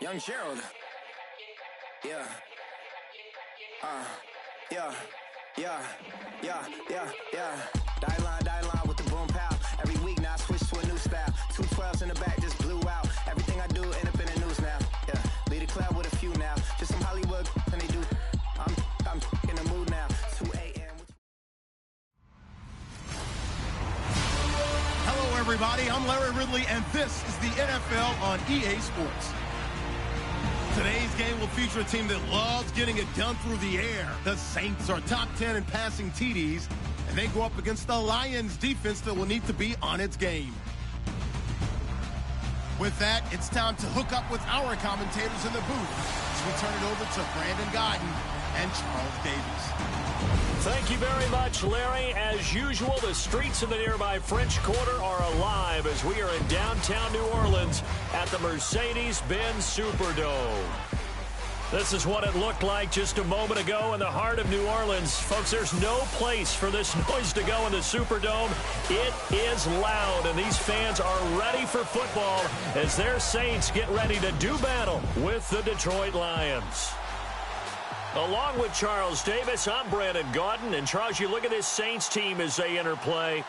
Young Gerald. Yeah. Die line with the boom pow. Every week now I switch to a new style. 212s in the back just blew out. Everything I do end up in the news now. Yeah. Lead a club with a few now. Just some Hollywood and they do. I'm in the mood now. 2 a.m. Hello, everybody. I'm Larry Ridley, and this is the NFL on EA Sports. Today's game will feature a team that loves getting it done through the air. The Saints are top 10 in passing TDs, and they go up against the Lions defense that will need to be on its game. With that, it's time to hook up with our commentators in the booth as we turn it over to Brandon Godden and Charles Davis. Thank you very much, Larry. As usual, the streets of the nearby French Quarter are alive as we are in downtown New Orleans at the Mercedes-Benz Superdome. This is what it looked like just a moment ago in the heart of New Orleans. Folks, there's no place for this noise to go in the Superdome. It is loud, and these fans are ready for football as their Saints get ready to do battle with the Detroit Lions. Along with Charles Davis, I'm Brandon Gaudin. And, Charles, you look at this Saints team as they enter play.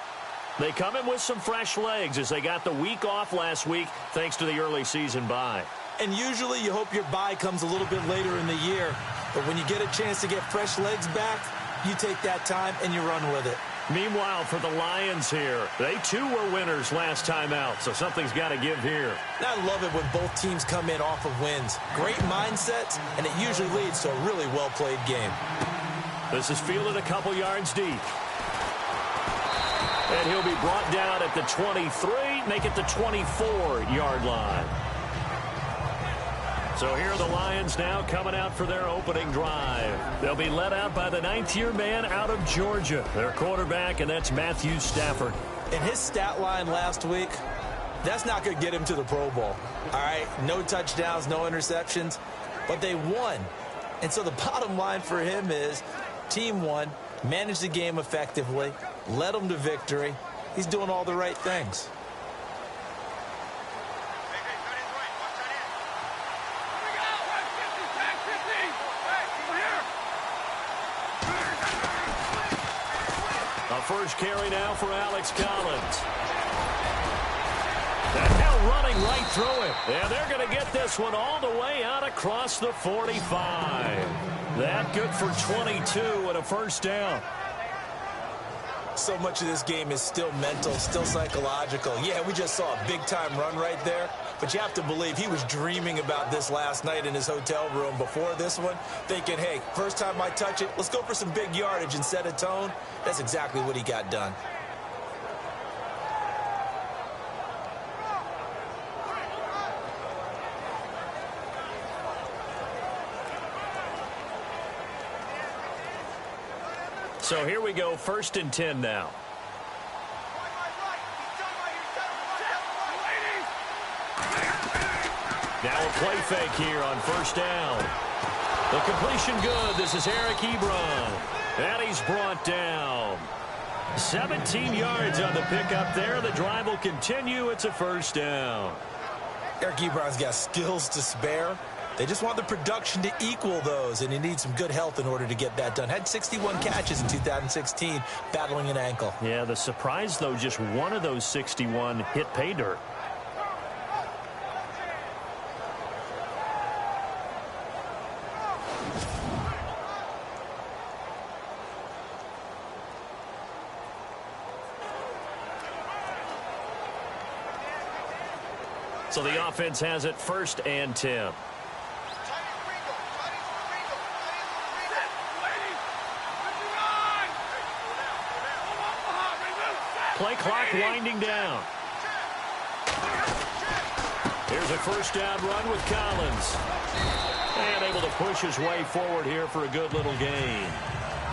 They come in with some fresh legs as they got the week off last week thanks to the early season bye. And usually you hope your bye comes a little bit later in the year. But when you get a chance to get fresh legs back, you take that time and you run with it. Meanwhile, for the Lions here, they too were winners last time out, so something's got to give here. And I love it when both teams come in off of wins. Great mindsets, and it usually leads to a really well-played game. This is fielded a couple yards deep. And he'll be brought down at the 23, make it the 24-yard line. So here are the Lions now coming out for their opening drive. They'll be led out by the ninth-year man out of Georgia, their quarterback, and that's Matthew Stafford. And his stat line last week, that's not going to get him to the Pro Bowl. All right, no touchdowns, no interceptions, but they won. And so the bottom line for him is team won, managed the game effectively, led them to victory. He's doing all the right things. First carry now for Alex Collins. And now running right through it. And they're going to get this one all the way out across the 45. That good for 22 and a first down. So much of this game is still mental, still psychological. Yeah, we just saw a big-time run right there. But you have to believe he was dreaming about this last night in his hotel room before this one, thinking, hey, first time I touch it, let's go for some big yardage and set a tone. That's exactly what he got done. So here we go, 1st and 10 now. Now a play fake here on first down. The completion good. This is Eric Ebron. And he's brought down. 17 yards on the pickup there. The drive will continue. It's a first down. Eric Ebron's got skills to spare. They just want the production to equal those, and he needs some good health in order to get that done. Had 61 catches in 2016, battling an ankle. Yeah, the surprise, though, just one of those 61 hit pay dirt. So the offense has it 1st and 10. Play clock winding down. Here's a first down run with Collins. And able to push his way forward here for a good little gain.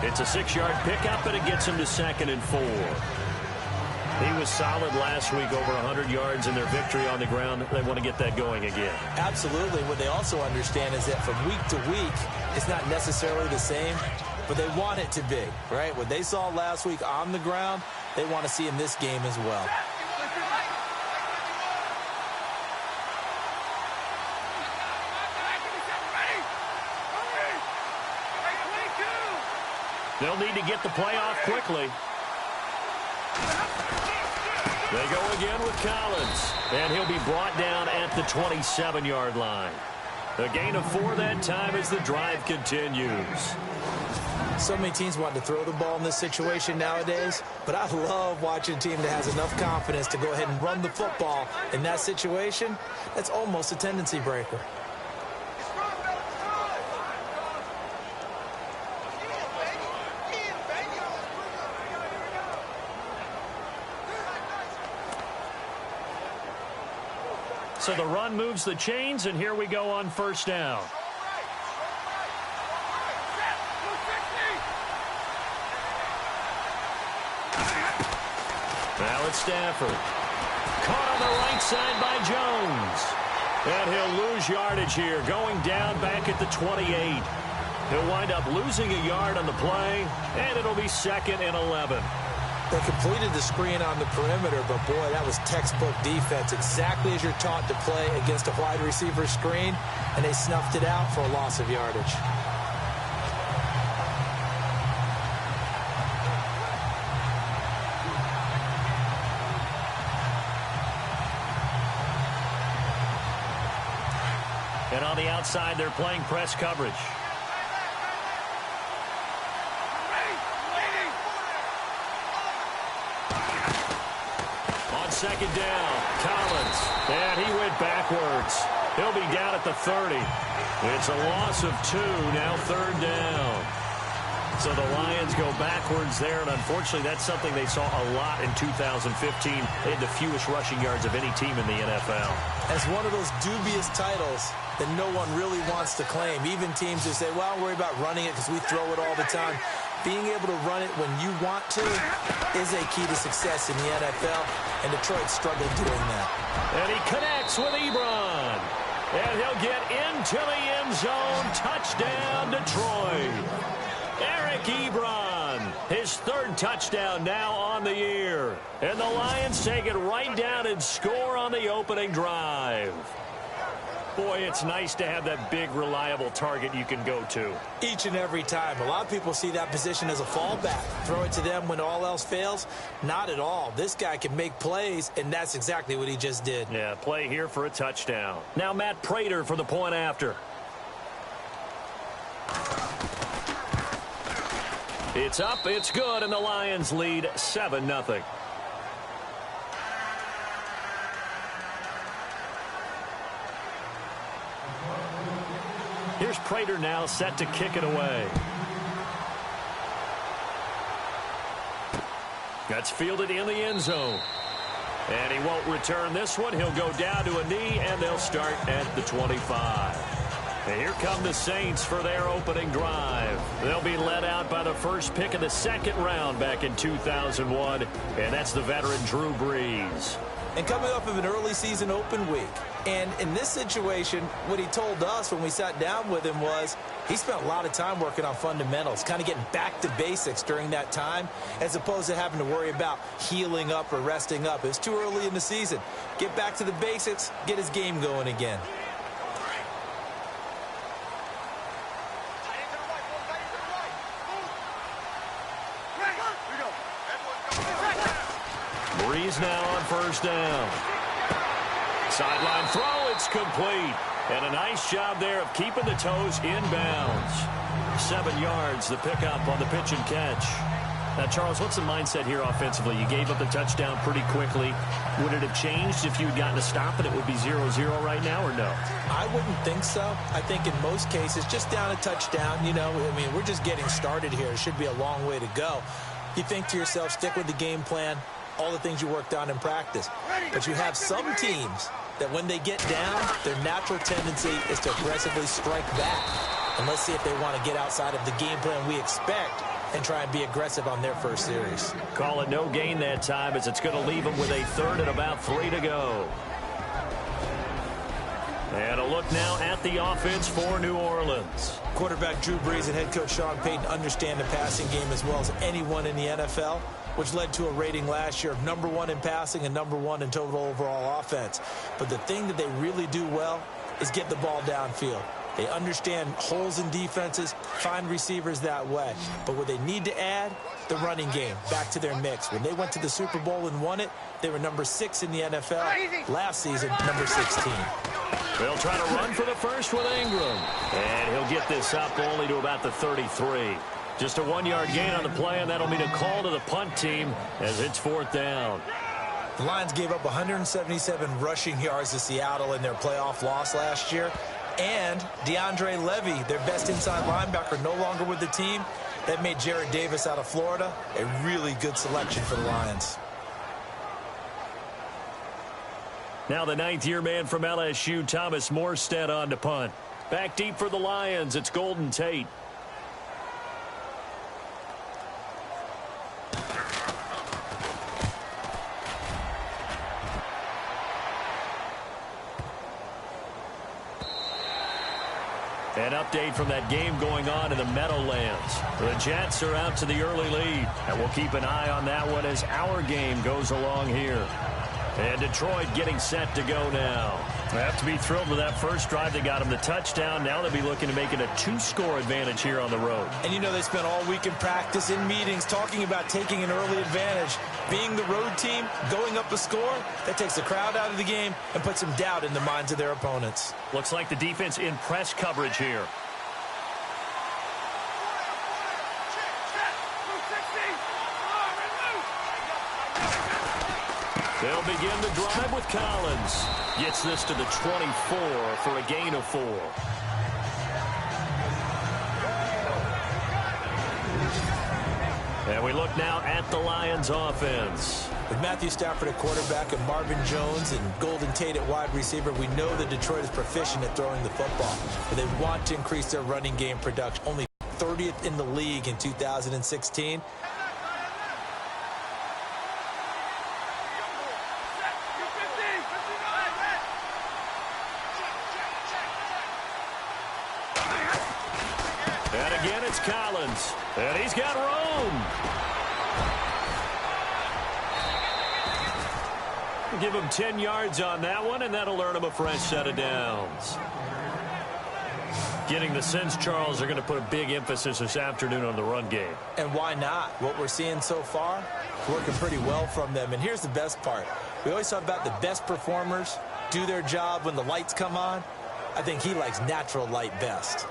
It's a 6-yard pickup, and it gets him to 2nd and 4. He was solid last week, over 100 yards in their victory on the ground. They want to get that going again. Absolutely. What they also understand is that from week to week, it's not necessarily the same, but they want it to be, right? What they saw last week on the ground, they want to see in this game as well. They'll need to get the play off quickly. They go again with Collins, and he'll be brought down at the 27-yard line. A gain of 4 that time as the drive continues. So many teams want to throw the ball in this situation nowadays, but I love watching a team that has enough confidence to go ahead and run the football in that situation. That's almost a tendency breaker. So the run moves the chains, and here we go on first down. Now it's Stafford. Caught on the right side by Jones. And he'll lose yardage here, going down back at the 28. He'll wind up losing a yard on the play, and it'll be 2nd and 11. They completed the screen on the perimeter, but boy, that was textbook defense. Exactly as you're taught to play against a wide receiver screen, and they snuffed it out for a loss of yardage. And on the outside, they're playing press coverage. On 2nd down, Collins. And he went backwards. He'll be down at the 30. It's a loss of 2, now 3rd down. So the Lions go backwards there, and unfortunately that's something they saw a lot in 2015. They had the fewest rushing yards of any team in the NFL. As one of those dubious titles that no one really wants to claim. Even teams who say, well, I'll worry about running it because we throw it all the time. Being able to run it when you want to is a key to success in the NFL, and Detroit struggled doing that. And he connects with Ebron. And he'll get into the end zone. Touchdown, Detroit. Eric Ebron, his 3rd touchdown now on the year. And the Lions take it right down and score on the opening drive. Boy, it's nice to have that big, reliable target you can go to. Each and every time. A lot of people see that position as a fallback. Throw it to them when all else fails. Not at all. This guy can make plays, and that's exactly what he just did. Yeah, play here for a touchdown. Now Matt Prater for the point after. It's up, it's good, and the Lions lead 7-0. Here's Prater now set to kick it away. That's fielded in the end zone. And he won't return this one. He'll go down to a knee, and they'll start at the 25. And here come the Saints for their opening drive. They'll be led out by the first pick of the 2nd round back in 2001, and that's the veteran Drew Brees. And coming off of an early season open week. And in this situation, what he told us when we sat down with him was he spent a lot of time working on fundamentals, kind of getting back to basics during that time, as opposed to having to worry about healing up or resting up. It was too early in the season. Get back to the basics, get his game going again. Brees now on first down. Sideline throw, it's complete. And a nice job there of keeping the toes in bounds. 7 yards, the pickup on the pitch and catch. Now, Charles, what's the mindset here offensively? You gave up the touchdown pretty quickly. Would it have changed if you had gotten a stop and it would be 0-0 right now, or no? I wouldn't think so. I think in most cases, just down a touchdown, you know, I mean, we're just getting started here. It should be a long way to go. You think to yourself, stick with the game plan, all the things you worked on in practice. But you have some teams that when they get down, their natural tendency is to aggressively strike back. And let's see if they want to get outside of the game plan we expect and try and be aggressive on their first series. Call it no gain that time, as it's going to leave them with a 3rd and about 3 to go. And a look now at the offense for New Orleans. Quarterback Drew Brees and head coach Sean Payton understand the passing game as well as anyone in the NFL, which led to a rating last year of #1 in passing and #1 in total overall offense. But the thing that they really do well is get the ball downfield. They understand holes in defenses, find receivers that way. But what they need to add, the running game back to their mix. When they went to the Super Bowl and won it, they were number 6 in the NFL. Last season, number 16. They'll try to run for the first with Ingram. And he'll get this up only to about the 33. Just a 1-yard gain on the play, and that'll mean a call to the punt team as it's 4th down. The Lions gave up 177 rushing yards to Seattle in their playoff loss last year. And DeAndre Levy, their best inside linebacker, no longer with the team. That made Jared Davis out of Florida a really good selection for the Lions. Now the 9th-year man from LSU, Thomas Morstead, on to punt. Back deep for the Lions, it's Golden Tate. An update from that game going on in the Meadowlands. The Jets are out to the early lead, and we'll keep an eye on that one as our game goes along here. And Detroit getting set to go now. They have to be thrilled with that first drive. They got them the touchdown. Now they'll be looking to make it a 2-score advantage here on the road. And you know they spent all week in practice, in meetings, talking about taking an early advantage. Being the road team, going up a score, that takes the crowd out of the game and puts some doubt in the minds of their opponents. Looks like the defense in press coverage here. They'll begin the drive with Collins. Gets this to the 24 for a gain of 4. And we look now at the Lions offense. With Matthew Stafford at quarterback and Marvin Jones and Golden Tate at wide receiver, we know that Detroit is proficient at throwing the football. But they want to increase their running game production. Only 30th in the league in 2016. And again, it's Collins. And he's got room. Give him 10 yards on that one, and that'll earn him a fresh set of downs. Getting the sense, Charles, they're going to put a big emphasis this afternoon on the run game. And why not? What we're seeing so far, working pretty well from them. And here's the best part. We always talk about the best performers do their job when the lights come on. I think he likes natural light best.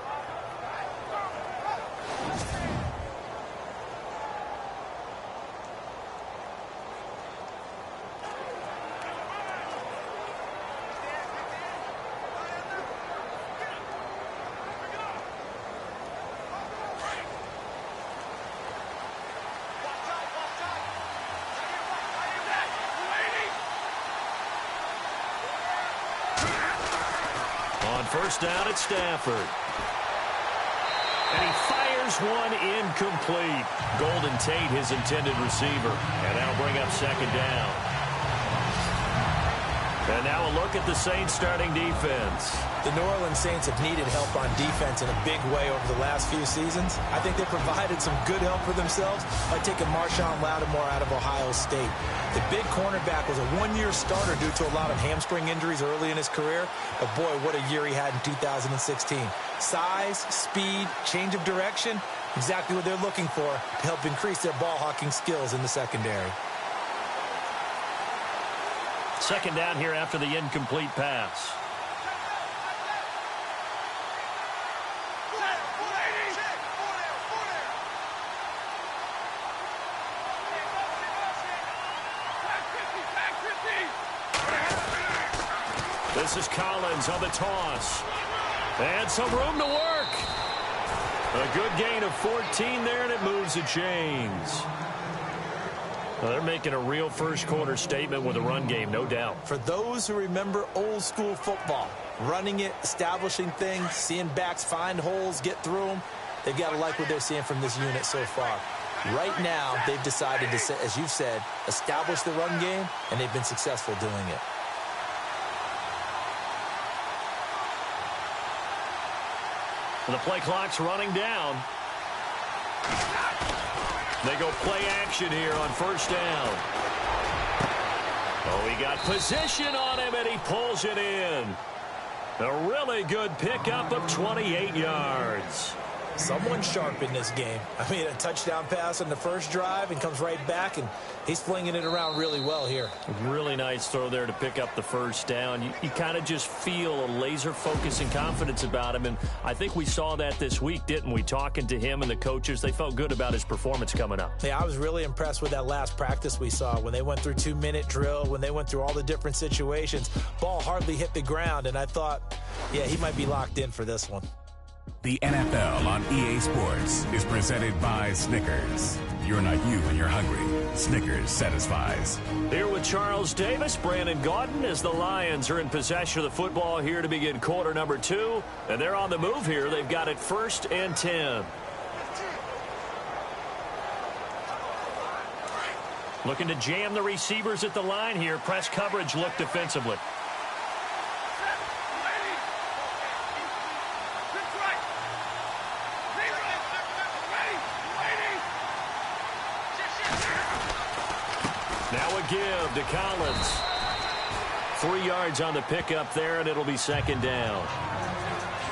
First down at Stafford. And he fires one incomplete. Golden Tate, his intended receiver. And that'll bring up 2nd down. And now a look at the Saints starting defense. The New Orleans Saints have needed help on defense in a big way over the last few seasons. I think they provided some good help for themselves by taking Marshawn Lattimore out of Ohio State. The big cornerback was a 1-year starter due to a lot of hamstring injuries early in his career. But boy, what a year he had in 2016. Size, speed, change of direction, exactly what they're looking for to help increase their ball hawking skills in the secondary. 2nd down here after the incomplete pass. This is Collins on the toss. And some room to work. A good gain of 14 there, and it moves the chains. Well, they're making a real first-quarter statement with a run game, no doubt. For those who remember old-school football, running it, establishing things, seeing backs find holes, get through them, they've got to like what they're seeing from this unit so far. Right now, they've decided to, as you've said, establish the run game, and they've been successful doing it. The play clock's running down. They go play action here on 1st down. Oh, he got position on him, and he pulls it in. A really good pickup of 28 yards. Someone sharp in this game. I mean, a touchdown pass on the first drive and comes right back, and he's flinging it around really well here. Really nice throw there to pick up the first down. You kind of just feel a laser focus and confidence about him, and I think we saw that this week, didn't we? Talking to him and the coaches, they felt good about his performance coming up. Yeah, I was really impressed with that last practice we saw when they went through 2-minute drill, when they went through all the different situations. Ball hardly hit the ground, and I thought, yeah, he might be locked in for this one. The NFL on EA Sports is presented by Snickers. You're not you when you're hungry. Snickers satisfies. Here with Charles Davis, Brandon Gaudin, as the Lions are in possession of the football here to begin quarter number 2. And they're on the move here. They've got it 1st and 10. Looking to jam the receivers at the line here. Press coverage look defensively. Now a give to Collins. 3 yards on the pickup there, and it'll be 2nd down.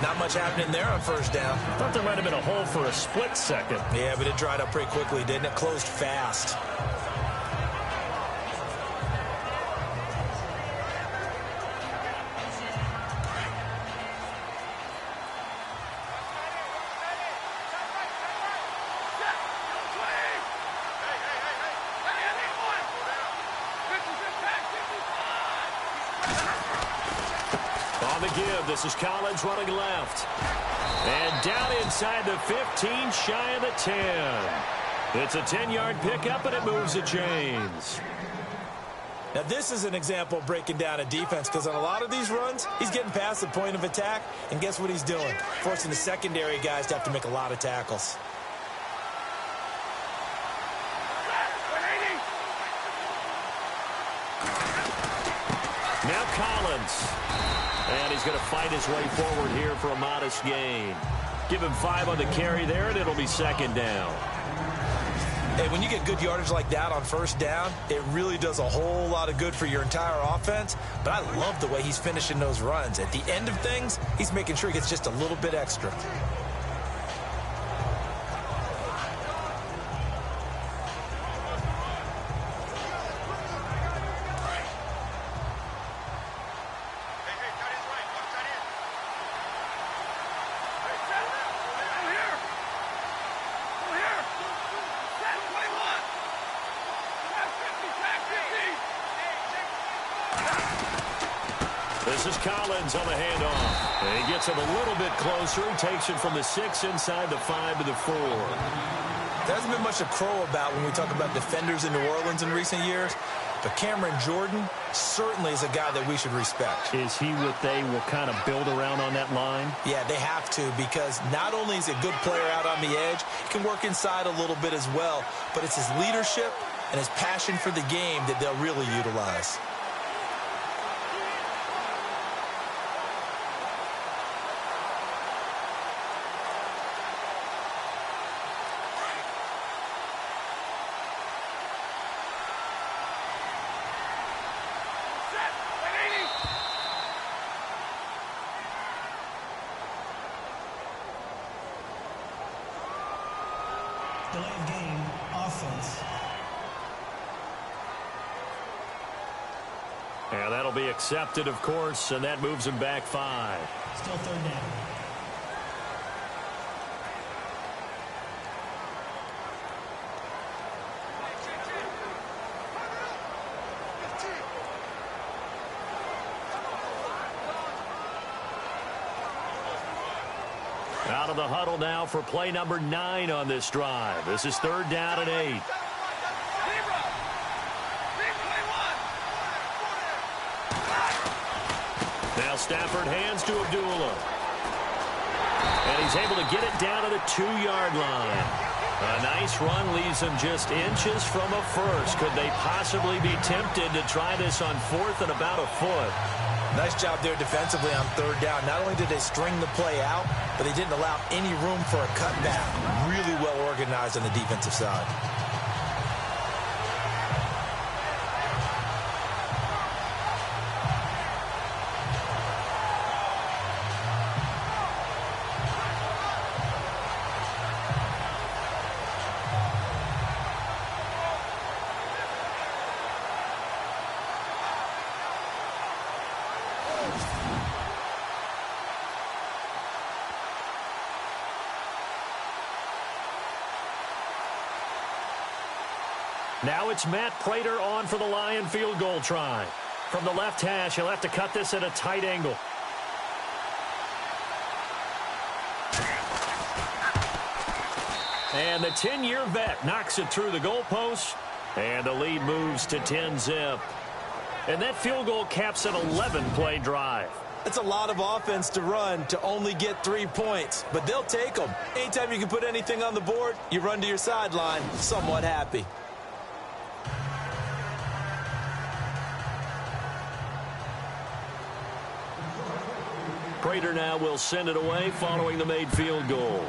Not much happening there on 1st down. Thought there might have been a hole for a split second. Yeah, but it dried up pretty quickly, didn't it? Closed fast. On the give, this is Collins running left. And down inside the 15, shy of the 10. It's a 10-yard pickup, and it moves the chains. Now, this is an example of breaking down a defense, because on a lot of these runs, he's getting past the point of attack, and guess what he's doing? Forcing the secondary guys to have to make a lot of tackles. Now Collins. And he's going to fight his way forward here for a modest gain. Give him 5 on the carry there, and it'll be 2nd down. Hey, when you get good yardage like that on 1st down, it really does a whole lot of good for your entire offense. But I love the way he's finishing those runs. At the end of things, he's making sure he gets just a little bit extra. This is Collins on the handoff. And he gets him a little bit closer. He takes it from the 6 inside the 5 to the 4. There hasn't been much to crow about when we talk about defenders in New Orleans in recent years. But Cameron Jordan certainly is a guy that we should respect. Is he what they will kind of build around on that line? Yeah, they have to, because not only is he a good player out on the edge, he can work inside a little bit as well. But it's his leadership and his passion for the game that they'll really utilize. Delay of game, offense. And that'll be accepted, of course, and that moves him back 5. Still 3rd down. Out of the huddle now for play number 9 on this drive. This is 3rd down and 8. Now Stafford hands to Abdullah. And he's able to get it down to the 2-yard line. A nice run leaves him just inches from a first. Could they possibly be tempted to try this on 4th and about a foot? Nice job there defensively on 3rd down. Not only did they string the play out, but they didn't allow any room for a cutback. Really well organized on the defensive side. Now it's Matt Prater on for the Lion field goal try. From the left hash, he'll have to cut this at a tight angle. And the 10-year vet knocks it through the goalpost, and the lead moves to 10-zip. And that field goal caps an 11-play drive. It's a lot of offense to run to only get 3 points, but they'll take them. Anytime you can put anything on the board, you run to your sideline somewhat happy. Prater now will send it away following the made field goal.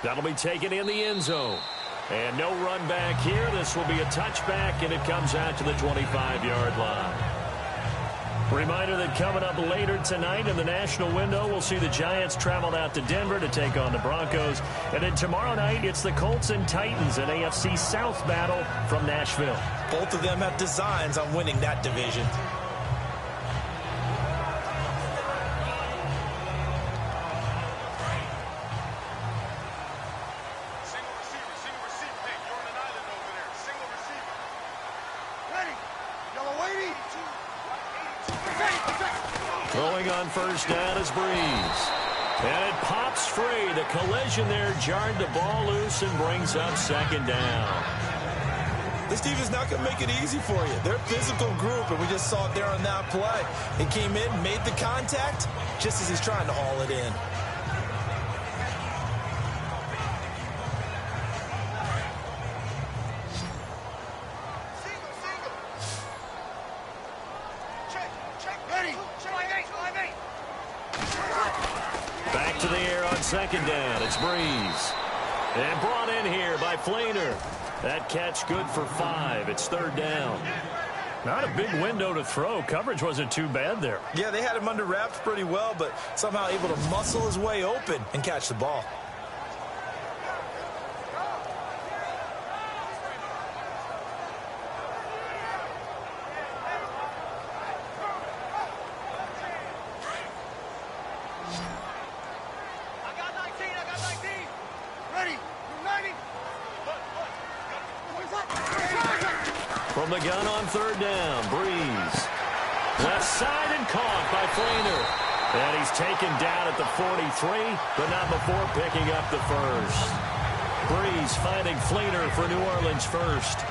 That'll be taken in the end zone. And no run back here. This will be a touchback, and it comes out to the 25-yard line. Reminder that coming up later tonight in the national window, we'll see the Giants travel out to Denver to take on the Broncos. And then tomorrow night, it's the Colts and Titans, an AFC South battle from Nashville. Both of them have designs on winning that division. Throwing on first down is Breeze. And it pops free. The collision there jarred the ball loose and brings up second down. This team is not going to make it easy for you. They're a physical group, and we just saw it there on that play. He came in, made the contact, just as he's trying to haul it in. Back to the air on second down. It's Breeze. And brought in here by Fleener. That catch good for 5. It's third down. Not a big window to throw. Coverage wasn't too bad there. Yeah, they had him under wraps pretty well, but somehow able to muscle his way open and catch the ball. From the gun on third down, Breeze. Left side and caught by Fleener. And he's taken down at the 43, but not before picking up the first. Breeze finding Fleener for New Orleans first.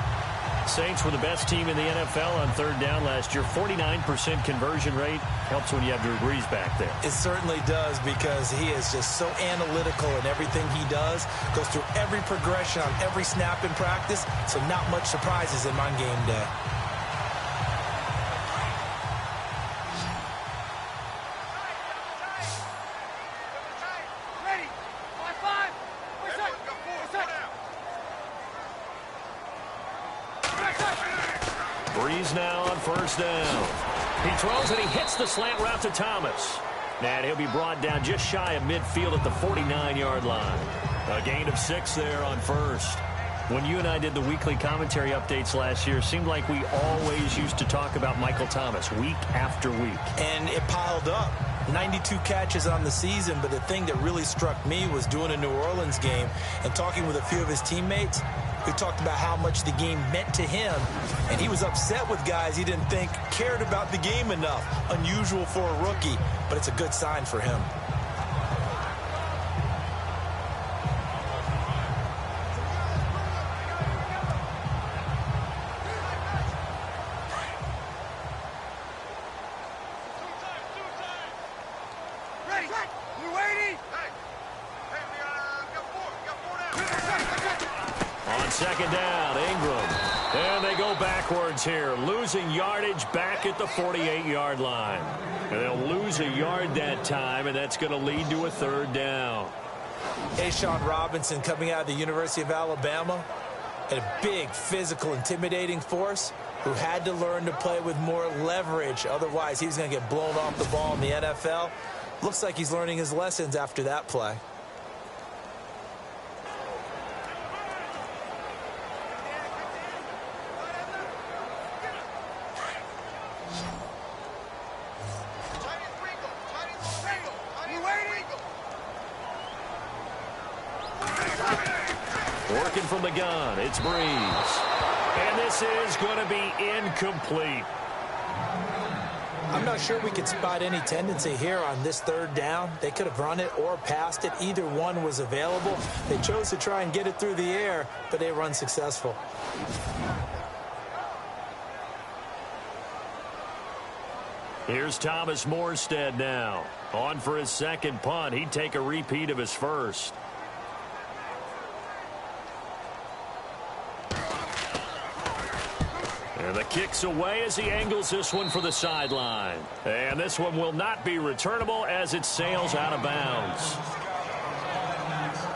Saints were the best team in the NFL on third down last year. 49% conversion rate. Helps when you have Drew Brees back there. It certainly does, because he is just so analytical in everything he does. Goes through every progression on every snap in practice, so not much surprises him on game day. Breeze now on first down. He throws and he hits the slant route to Thomas. And he'll be brought down just shy of midfield at the 49-yard line. A gain of 6 there on first. When you and I did the weekly commentary updates last year, it seemed like we always used to talk about Michael Thomas week after week. And it piled up. 92 catches on the season, but the thing that really struck me was doing a New Orleans game and talking with a few of his teammates who talked about how much the game meant to him, and he was upset with guys he didn't think cared about the game enough. Unusual for a rookie, but it's a good sign for him. Second down, Ingram. And they go backwards here, losing yardage back at the 48-yard line. And they'll lose a yard that time, and that's going to lead to a third down. A'Shawn Robinson coming out of the University of Alabama, and a big, physical, intimidating force who had to learn to play with more leverage. Otherwise, he was going to get blown off the ball in the NFL. Looks like he's learning his lessons after that play. Working from the gun, it's Breeze. And this is going to be incomplete. I'm not sure we could spot any tendency here on this third down. They could have run it or passed it. Either one was available. They chose to try and get it through the air, but they were unsuccessful. Here's Thomas Morstead now. On for his second punt. He'd take a repeat of his first. And the kick's away as he angles this one for the sideline. And this one will not be returnable as it sails out of bounds.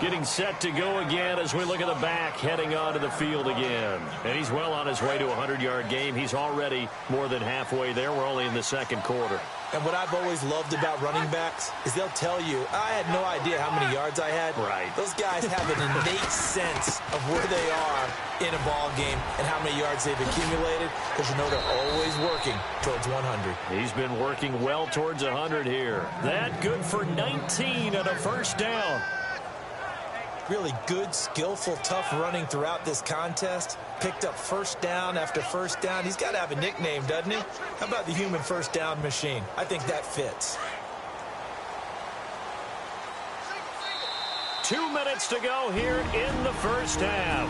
Getting set to go again as we look at the back heading onto the field again. And he's well on his way to a 100-yard game. He's already more than halfway there. We're only in the second quarter. And what I've always loved about running backs is they'll tell you, I had no idea how many yards I had. Right. Those guys have an innate sense of where they are in a ball game and how many yards they've accumulated, because you know they're always working towards 100. He's been working well towards 100 here. That good for 19 and a first down. Really good, skillful, tough running throughout this contest. Picked up first down after first down. He's got to have a nickname, doesn't he? How about the human first down machine? I think that fits. 2 minutes to go here in the first half.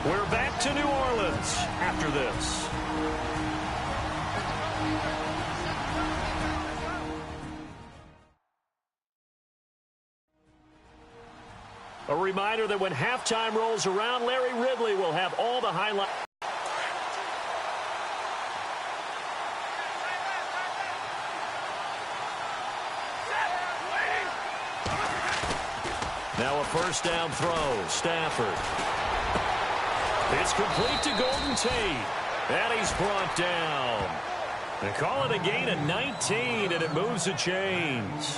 We're back to New Orleans after this. A reminder that when halftime rolls around, Larry Ridley will have all the highlights. Now a first down throw. Stafford. It's complete to Golden Tate. And he's brought down. They call it a gain of 19, and it moves the chains.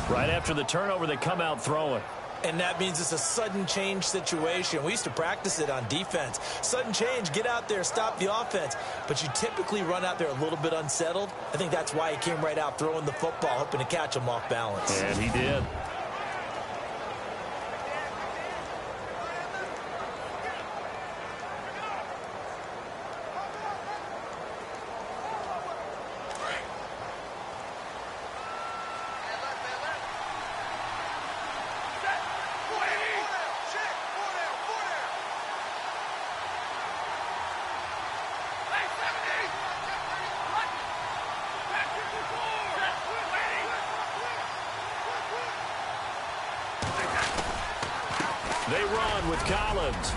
Right after the turnover, they come out throwing. And that means it's a sudden change situation. We used to practice it on defense. Sudden change, get out there, stop the offense. But you typically run out there a little bit unsettled. I think that's why he came right out throwing the football, hoping to catch him off balance. And he did. They run with Collins.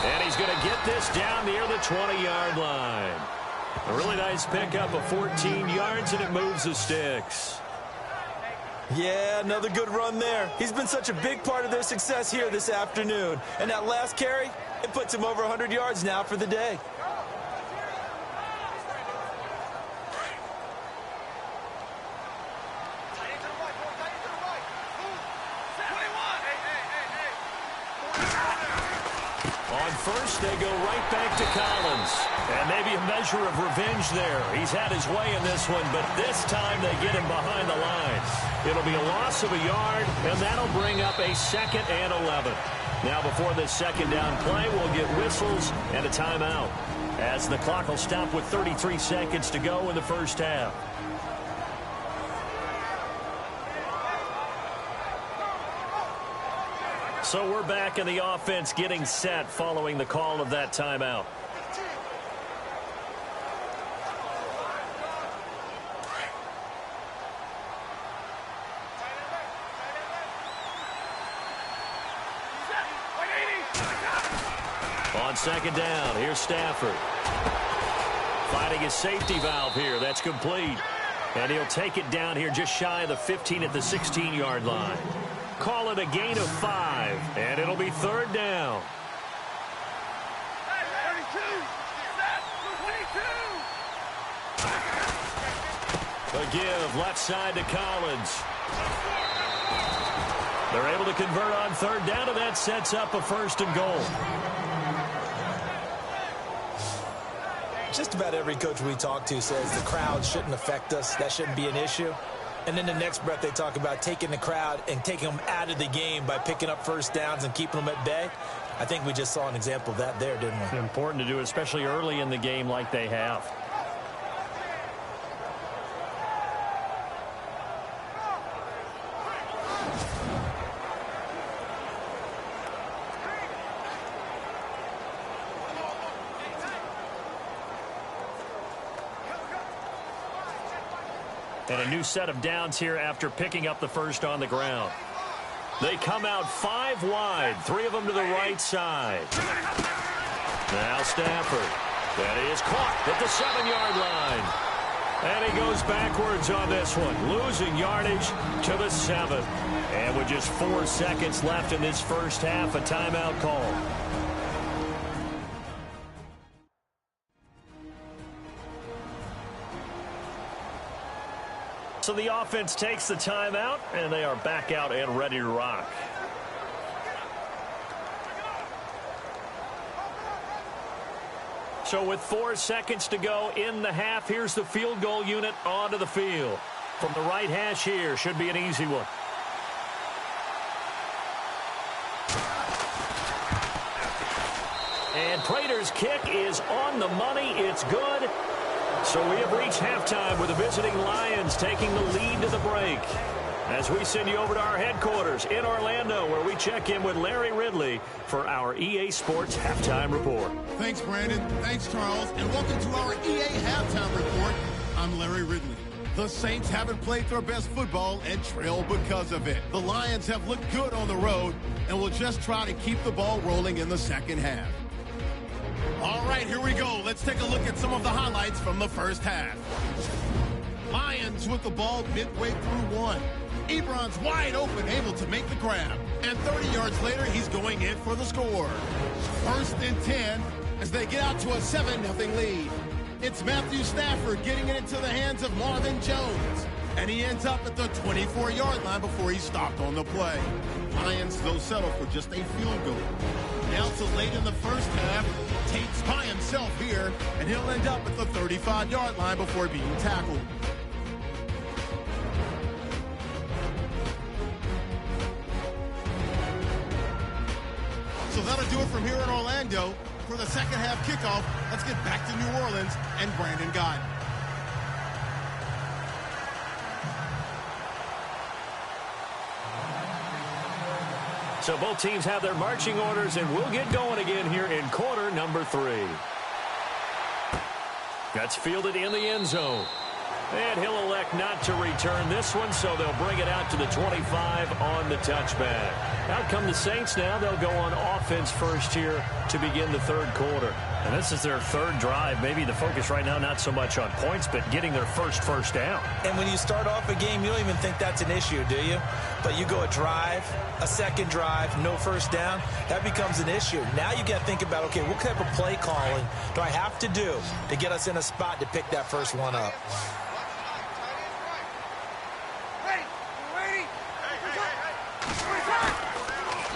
And he's going to get this down near the 20-yard line. A really nice pickup of 14 yards, and it moves the sticks. Yeah, another good run there. He's been such a big part of their success here this afternoon. And that last carry, it puts him over 100 yards now for the day. First, they go right back to Collins. And maybe a measure of revenge there. He's had his way in this one, but this time they get him behind the line. It'll be a loss of a yard, and that'll bring up a 2nd and 11. Now, before this second down play, we'll get whistles and a timeout, as the clock will stop with 33 seconds to go in the first half. So we're back in the offense getting set following the call of that timeout. On second down, here's Stafford. Finding his safety valve here. That's complete. And he'll take it down here just shy of the 15 at the 16-yard line. Call it a gain of 5, and it'll be third down. A give left side to Collins. They're able to convert on third down, and that sets up a 1st and goal. Just about every coach we talk to says the crowd shouldn't affect us. That shouldn't be an issue. And then the next breath they talk about taking the crowd and taking them out of the game by picking up first downs and keeping them at bay. I think we just saw an example of that there, didn't we? It's important to do, especially early in the game like they have. And a new set of downs here after picking up the first on the ground. They come out 5 wide, 3 of them to the right side. Now Stafford. That is caught at the 7-yard line. And he goes backwards on this one, losing yardage to the 7. And with just 4 seconds left in this first half, a timeout call. So the offense takes the timeout, and they are back out and ready to rock. So with 4 seconds to go in the half, here's the field goal unit onto the field. From the right hash here, should be an easy one. And Prater's kick is on the money. It's good. So we have reached halftime with the visiting Lions taking the lead to the break. As we send you over to our headquarters in Orlando, where we check in with Larry Ridley for our EA Sports Halftime Report. Thanks, Brandon. Thanks, Charles. And welcome to our EA Halftime Report. I'm Larry Ridley. The Saints haven't played their best football and trail because of it. The Lions have looked good on the road and will just try to keep the ball rolling in the second half. All right, here we go. Let's take a look at some of the highlights from the first half. Lions with the ball midway through 1. Ebron's wide open, able to make the grab. And 30 yards later, he's going in for the score. 1st and 10 as they get out to a 7-0 lead. It's Matthew Stafford getting it into the hands of Marvin Jones. And he ends up at the 24-yard line before he's stopped on the play. Lions, though, settle for just a field goal. Now to late in the first half, Tate's by himself here, and he'll end up at the 35-yard line before being tackled. So that'll do it from here in Orlando. For the second half kickoff, let's get back to New Orleans and Brandon Gott. So both teams have their marching orders, and we'll get going again here in quarter number 3. That's fielded in the end zone. And he'll elect not to return this one, so they'll bring it out to the 25 on the touchback. Out come the Saints now. They'll go on offense first here to begin the third quarter. And this is their third drive. Maybe the focus right now not so much on points, but getting their first down. And when you start off a game, you don't even think that's an issue, do you? But you go a drive, a second drive, no first down, that becomes an issue. Now you got to think about, okay, what type of play calling do I have to do to get us in a spot to pick that first one up?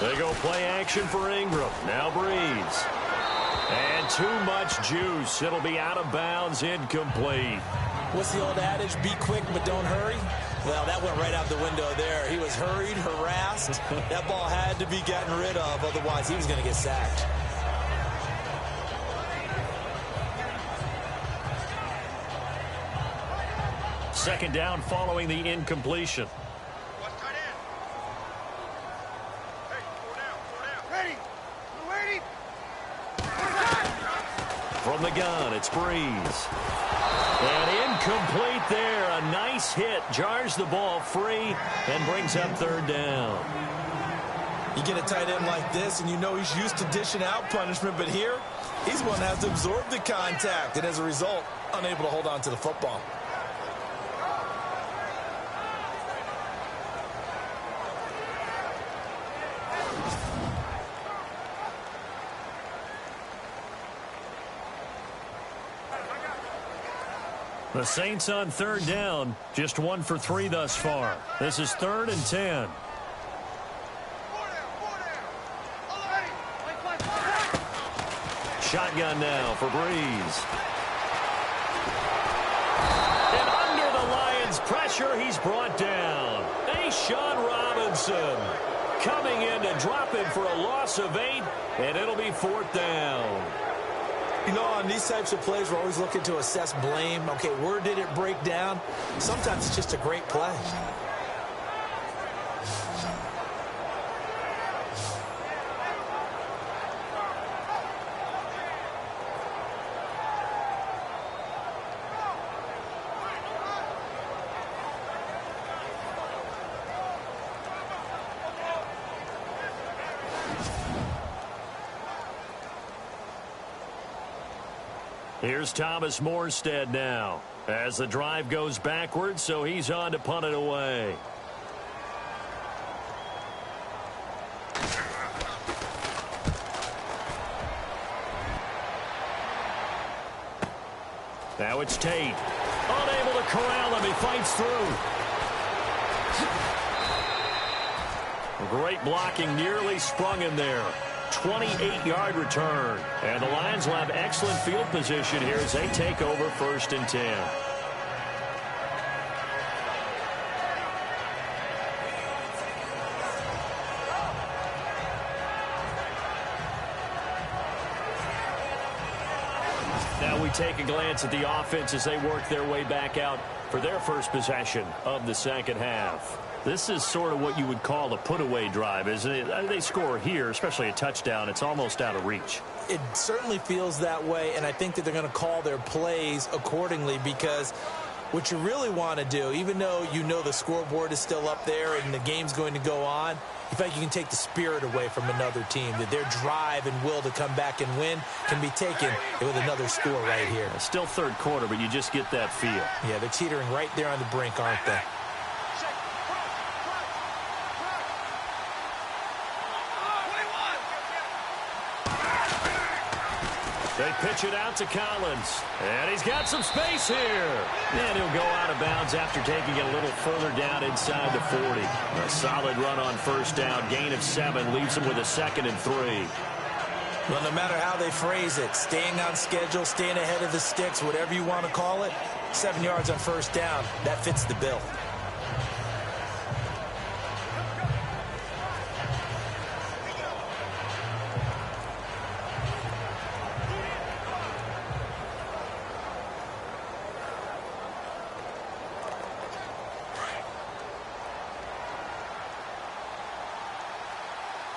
They go play action for Ingram. Now Breeze. And too much juice. It'll be out of bounds, incomplete. What's the old adage? Be quick, but don't hurry. Well, that went right out the window there. He was hurried, harassed. That ball had to be gotten rid of. Otherwise, he was going to get sacked. Second down following the incompletion. From the gun, it's Breeze. And incomplete there. A nice hit. Jars the ball free and brings up third down. You get a tight end like this, and you know he's used to dishing out punishment, but here, he's one that has to absorb the contact, and as a result, unable to hold on to the football. The Saints on third down, just 1 for 3 thus far. This is 3rd and 10. Shotgun now for Breeze. And under the Lions' pressure. pressure. He's brought down. Sean Robinson coming in to drop him for a loss of 8, and it'll be 4th down. You know, on these types of plays, we're always looking to assess blame. Okay, where did it break down? Sometimes it's just a great play. Here's Thomas Morstead now as the drive goes backwards, so he's on to punt it away. Now it's Tate. Unable to corral him. He fights through. Great blocking, nearly sprung him there. 28-yard return. And the Lions will have excellent field position here as they take over 1st and 10. Now we take a glance at the offense as they work their way back out for their first possession of the second half. This is sort of what you would call a put-away drive, isn't it? They score here, especially a touchdown. It's almost out of reach. It certainly feels that way, and I think that they're going to call their plays accordingly because what you really want to do, even though you know the scoreboard is still up there and the game's going to go on, you feel like you can take the spirit away from another team, that their drive and will to come back and win can be taken with another score right here. It's still 3rd quarter, but you just get that feel. Yeah, they're teetering right there on the brink, aren't they? They pitch it out to Collins. And he's got some space here. And he'll go out of bounds after taking it a little further down inside the 40. A solid run on 1st down. Gain of 7 leaves him with a 2nd and 3. Well, no matter how they phrase it, staying on schedule, staying ahead of the sticks, whatever you want to call it, 7 yards on 1st down, that fits the bill.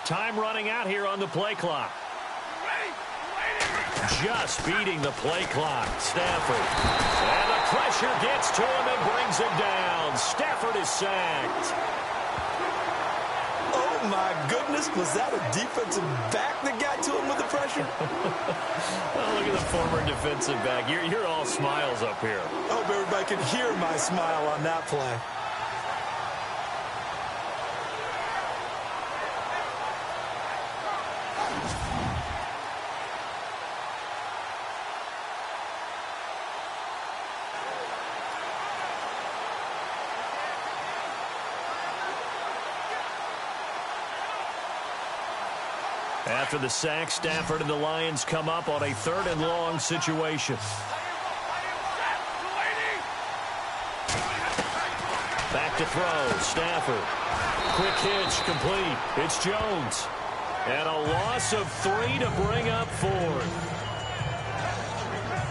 Time running out here on the play clock. Just beating the play clock. Stafford. And the pressure gets to him and brings him down. Stafford is sacked. Oh, my goodness. Was that a defensive back that got to him with the pressure? Oh, look at the former defensive back. You're all smiles up here. I hope everybody can hear my smile on that play. After the sack, Stafford and the Lions come up on a 3rd and long situation. Back to throw. Stafford. Quick hitch, complete. It's Jones. And a loss of 3 to bring up 4th.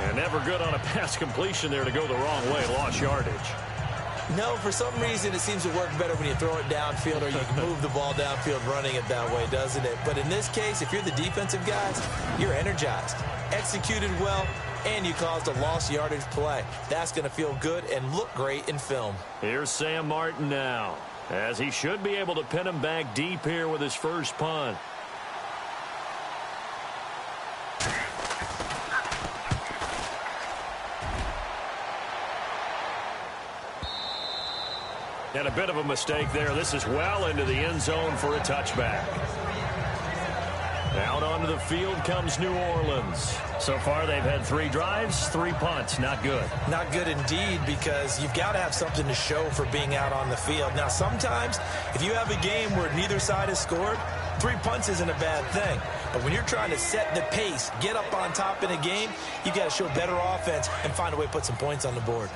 And never good on a pass completion there to go the wrong way. Lost yardage. No, for some reason it seems to work better when you throw it downfield or you can move the ball downfield running it that way, doesn't it? But in this case, if you're the defensive guys, you're energized, executed well, and you caused a lost yardage play. That's going to feel good and look great in film. Here's Sam Martin now, as he should be able to pin him back deep here with his first punt. And a bit of a mistake there. This is well into the end zone for a touchback. Out onto the field comes New Orleans. So far they've had 3 drives, 3 punts. Not good. Not good indeed, because you've got to have something to show for being out on the field. Now sometimes if you have a game where neither side has scored, 3 punts isn't a bad thing. But when you're trying to set the pace, get up on top in a game, you got to show better offense and find a way to put some points on the board.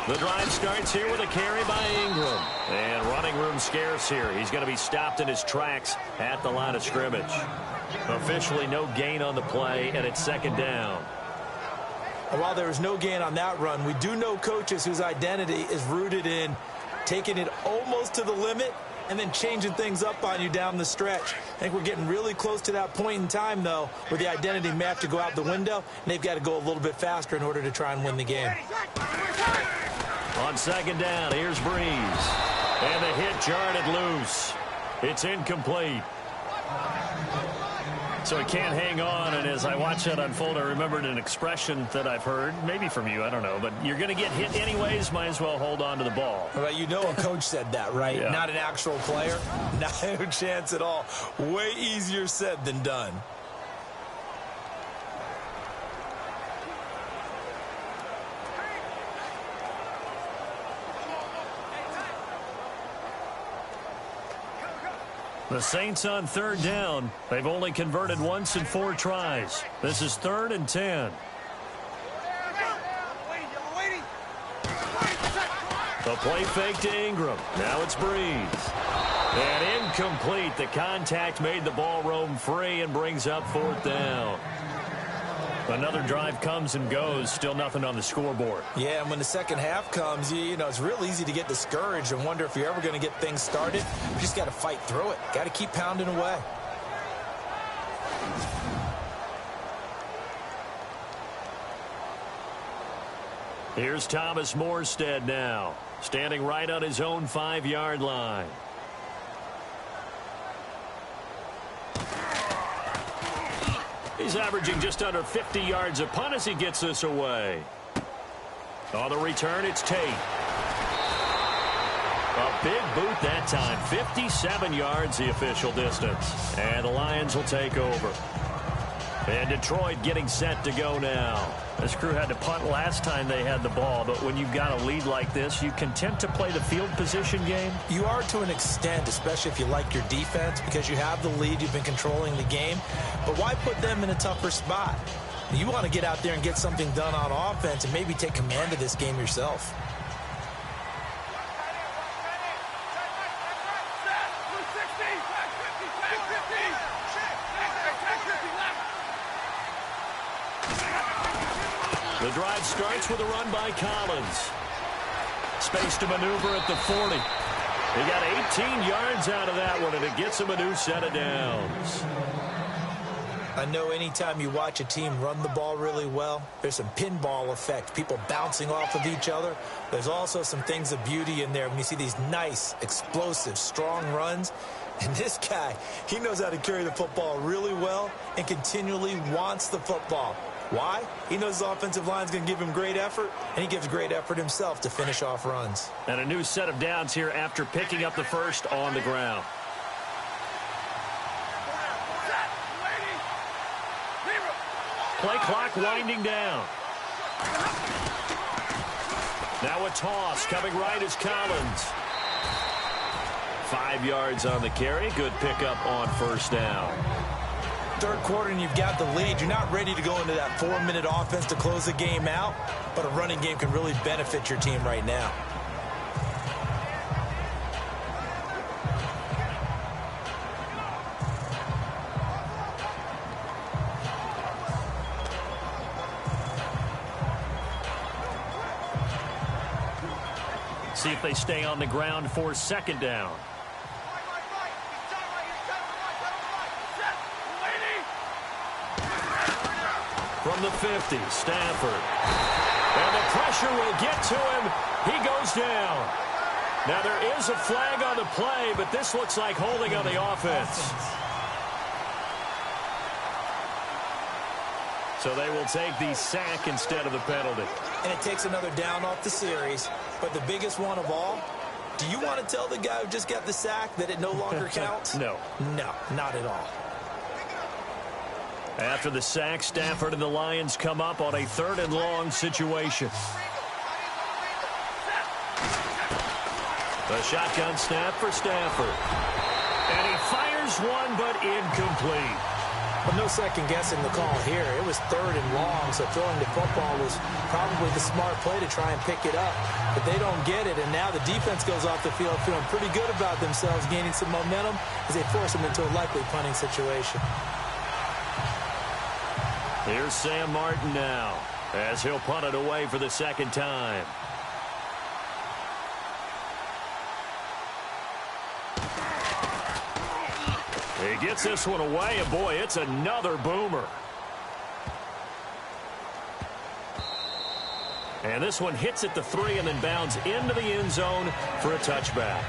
The drive starts here with a carry by Ingram. And running room scarce here. He's going to be stopped in his tracks at the line of scrimmage. Officially no gain on the play, and it's second down. And while there was no gain on that run, we do know coaches whose identity is rooted in taking it almost to the limit and then changing things up on you down the stretch. I think we're getting really close to that point in time, though, where the identity may have to go out the window, and they've got to go a little bit faster in order to try and win the game. On second down, here's Breeze. And the hit jarred it loose. It's incomplete. So he can't hang on, and as I watch that unfold, I remembered an expression that I've heard, maybe from you, I don't know, but you're going to get hit anyways, might as well hold on to the ball. Well, you know a coach said that, right? Yeah. Not an actual player. No chance at all. Way easier said than done. The Saints on third down. They've only converted once in 4 tries. This is 3rd and 10. The play fake to Ingram. Now it's Breeze. And incomplete. The contact made the ball roam free and brings up 4th down. Another drive comes and goes. Still nothing on the scoreboard. Yeah, and when the second half comes, you know, it's real easy to get discouraged and wonder if you're ever going to get things started. You just got to fight through it. Got to keep pounding away. Here's Thomas Morstead now, standing right on his own 5-yard line. He's averaging just under 50 yards a punt as he gets this away. On the return, it's Tate. A big boot that time. 57 yards the official distance. And the Lions will take over. And Detroit getting set to go now. This crew had to punt last time they had the ball, but when you've got a lead like this, you content to play the field position game? You are to an extent, especially if you like your defense, because you have the lead, you've been controlling the game. But why put them in a tougher spot? You want to get out there and get something done on offense and maybe take command of this game yourself. The drive starts with a run by Collins. Space to maneuver at the 40. He got 18 yards out of that one, and it gets him a new set of downs. I know anytime you watch a team run the ball really well, there's some pinball effect, people bouncing off of each other. There's also some things of beauty in there when you see these nice, explosive, strong runs. And this guy, he knows how to carry the football really well and continually wants the football. Why? He knows his offensive line is going to give him great effort, and he gives great effort himself to finish off runs. And a new set of downs here after picking up the first on the ground. Play clock winding down. Now a toss. Coming right is Collins. 5 yards on the carry. Good pickup on first down. Third quarter and you've got the lead. You're not ready to go into that 4-minute offense to close the game out, but a running game can really benefit your team right now. See if they stay on the ground for second down. From the 50, Stafford. And the pressure will get to him. He goes down. Now there is a flag on the play, but this looks like holding on the offense. So they will take the sack instead of the penalty. And it takes another down off the series. But the biggest one of all, do you want to tell the guy who just got the sack that it no longer counts? No. No, not at all. After the sack, Stafford and the Lions come up on a 3rd and long situation. The shotgun snap for Stafford. And he fires one, but incomplete. Well, no second guessing the call here. It was 3rd and long, so throwing the football was probably the smart play to try and pick it up. But they don't get it, and now the defense goes off the field feeling pretty good about themselves, gaining some momentum as they force them into a likely punting situation. Here's Sam Martin now, as he'll punt it away for the second time. He gets this one away, and boy, it's another boomer. And this one hits at the 3 and then bounds into the end zone for a touchback.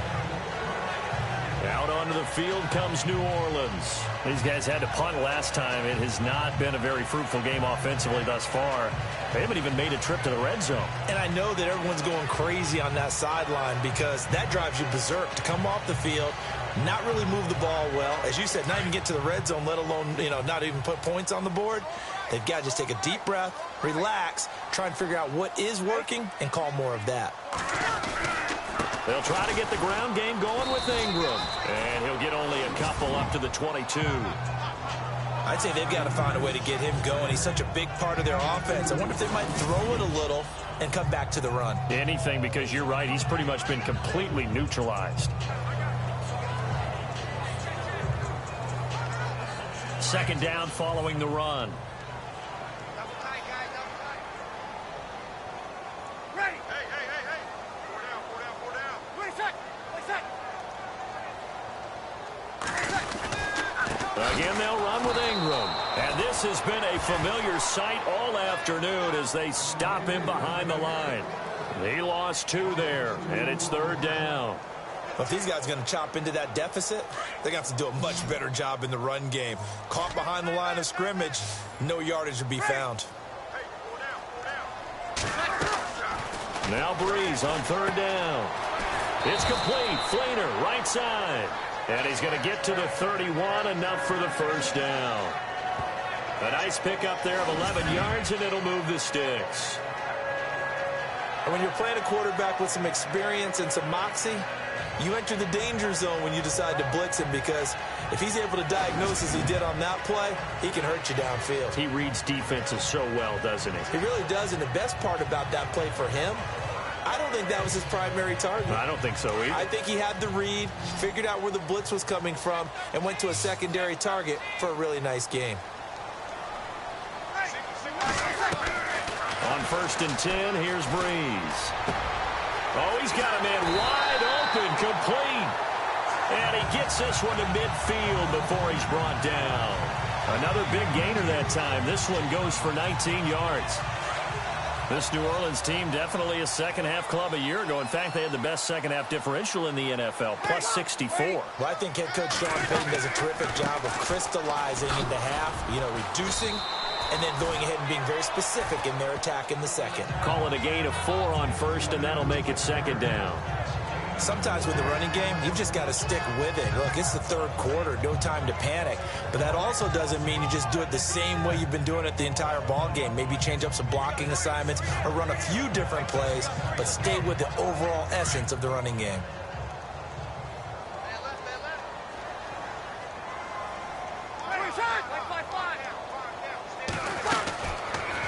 Out onto the field comes New Orleans. These guys had to punt last time. It has not been a very fruitful game offensively thus far. They haven't even made a trip to the red zone. And I know that everyone's going crazy on that sideline because that drives you berserk to come off the field, not really move the ball well. As you said, not even get to the red zone, let alone, not even put points on the board. They've got to just take a deep breath, relax, try and figure out what is working, and call more of that. They'll try to get the ground game going with Ingram. And he'll get only a couple up to the 22. I'd say they've got to find a way to get him going. He's such a big part of their offense. I wonder if they might throw it a little and come back to the run. Anything, because you're right. He's pretty much been completely neutralized. Second down following the run. Again, they'll run with Ingram. And this has been a familiar sight all afternoon as they stop him behind the line. He lost 2 there, and it's 3rd down. Well, if these guys are going to chop into that deficit, they're going to have to do a much better job in the run game. Caught behind the line of scrimmage, no yardage to be found. Now Breeze on 3rd down. It's complete. Fleener, right side. And he's going to get to the 31, enough for the first down. A nice pickup there of 11 yards, and it'll move the sticks. And when you're playing a quarterback with some experience and some moxie, you enter the danger zone when you decide to blitz him, because if he's able to diagnose as he did on that play, he can hurt you downfield. He reads defenses so well, doesn't he? He really does, and the best part about that play for him, I don't think that was his primary target. I don't think so either. I think he had the read, figured out where the blitz was coming from, and went to a secondary target for a really nice game. On 1st and 10, here's Breeze. Oh, he's got a man wide open, complete. And he gets this one to midfield before he's brought down. Another big gainer that time. This one goes for 19 yards. This New Orleans team definitely a second-half club a year ago. In fact, they had the best second-half differential in the NFL, plus 64. Well, I think head coach Sean Payton does a terrific job of crystallizing into half, reducing, and then going ahead and being very specific in their attack in the second. Call it a gain of 4 on 1st, and that'll make it 2nd down. Sometimes with the running game, you've just got to stick with it. Look, it's the 3rd quarter, no time to panic. But that also doesn't mean you just do it the same way you've been doing it the entire ball game. Maybe change up some blocking assignments or run a few different plays, but stay with the overall essence of the running game.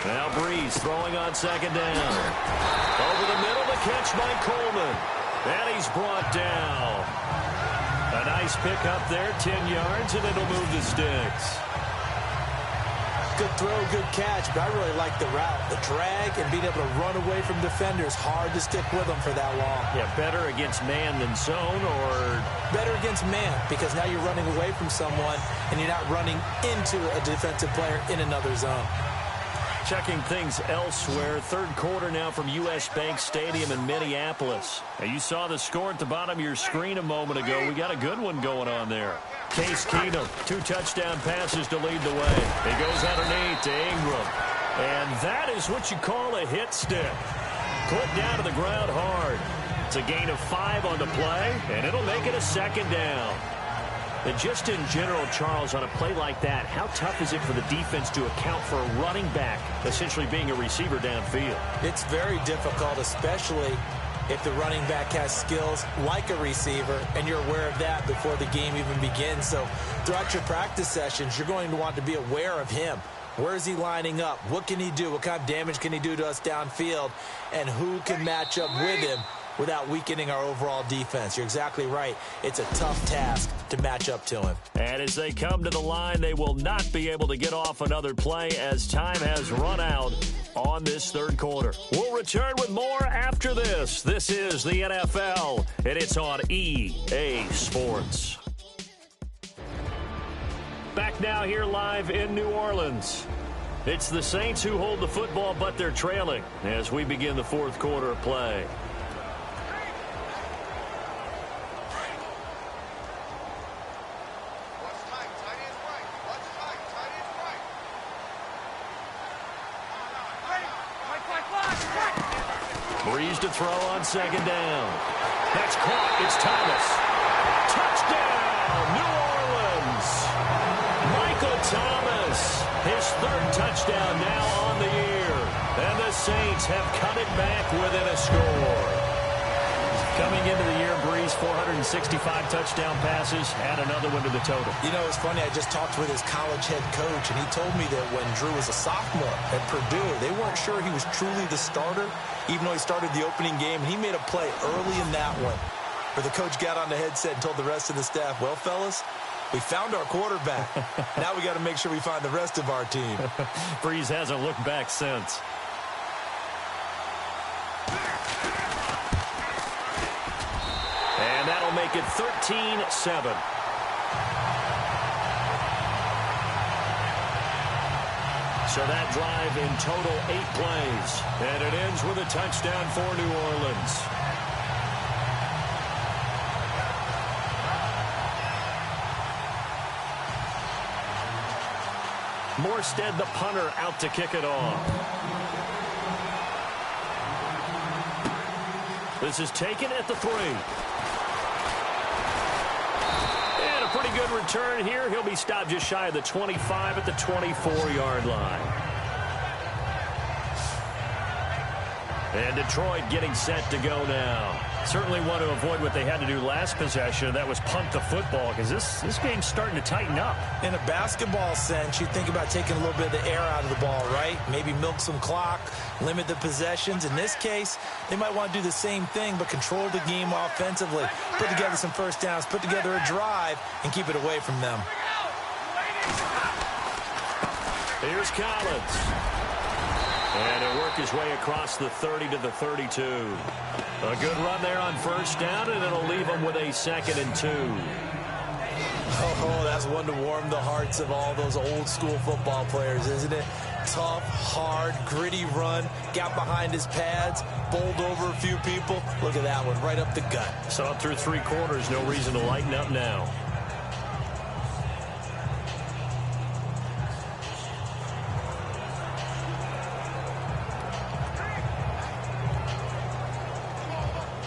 Now Breeze throwing on 2nd down. Over the middle, the catch by Coleman. And he's brought down. A nice pickup there, 10 yards, and it'll move the sticks. Good throw, good catch, but I really like the route. The drag and being able to run away from defenders. Hard to stick with them for that long. Yeah, better against man than zone, or? Better against man, because now you're running away from someone and you're not running into a defensive player in another zone. Checking things elsewhere. 3rd quarter now from U.S. Bank Stadium in Minneapolis. Now, you saw the score at the bottom of your screen a moment ago. We got a good one going on there. Case Keenum, 2 touchdown passes to lead the way. He goes underneath to Ingram. And that is what you call a hit stick. Put down to the ground hard. It's a gain of 5 on the play, and it'll make it a 2nd down. And just in general, Charles, on a play like that, how tough is it for the defense to account for a running back essentially being a receiver downfield? It's very difficult, especially if the running back has skills like a receiver, and you're aware of that before the game even begins. So throughout your practice sessions, you're going to want to be aware of him. Where is he lining up? What can he do? What kind of damage can he do to us downfield? And who can match up with him without weakening our overall defense? You're exactly right. It's a tough task to match up to him. And as they come to the line, they will not be able to get off another play as time has run out on this third quarter. We'll return with more after this. This is the NFL, and it's on EA Sports. Back now here live in New Orleans. It's the Saints who hold the football, but they're trailing as we begin the fourth quarter of play. Breeze to throw on second down. That's caught. It's Thomas. Touchdown, New Orleans. Michael Thomas, his third touchdown now on the year. And the Saints have cut it back within a score. Coming into the year, Breeze, 465 touchdown passes, add another one to the total. You know, it's funny, I just talked with his college head coach, and he told me that when Drew was a sophomore at Purdue, they weren't sure he was truly the starter, even though he started the opening game, and he made a play early in that one, where the coach got on the headset and told the rest of the staff, well, fellas, we found our quarterback. Now we got to make sure we find the rest of our team. Breeze hasn't looked back since. And that'll make it 13-7. So that drive in total 8 plays. And it ends with a touchdown for New Orleans. Morstead, the punter, out to kick it off. This is taken at the 3. And a pretty good return here. He'll be stopped just shy of the 25 at the 24-yard line. And Detroit getting set to go now. Certainly want to avoid what they had to do last possession. That was punt the football, because this game's starting to tighten up. In a basketball sense, you think about taking a little bit of the air out of the ball, right? Maybe milk some clock, limit the possessions. In this case, they might want to do the same thing, but control the game offensively. Put together some first downs, put together a drive, and keep it away from them. Here's Collins. And he'll work his way across the 30 to the 32. A good run there on first down, and it'll leave him with a 2nd and 2. Oh, that's one to warm the hearts of all those old school football players, isn't it? Tough, hard, gritty run, got behind his pads, bowled over a few people. Look at that one, right up the gut. So up through 3 quarters, no reason to lighten up now.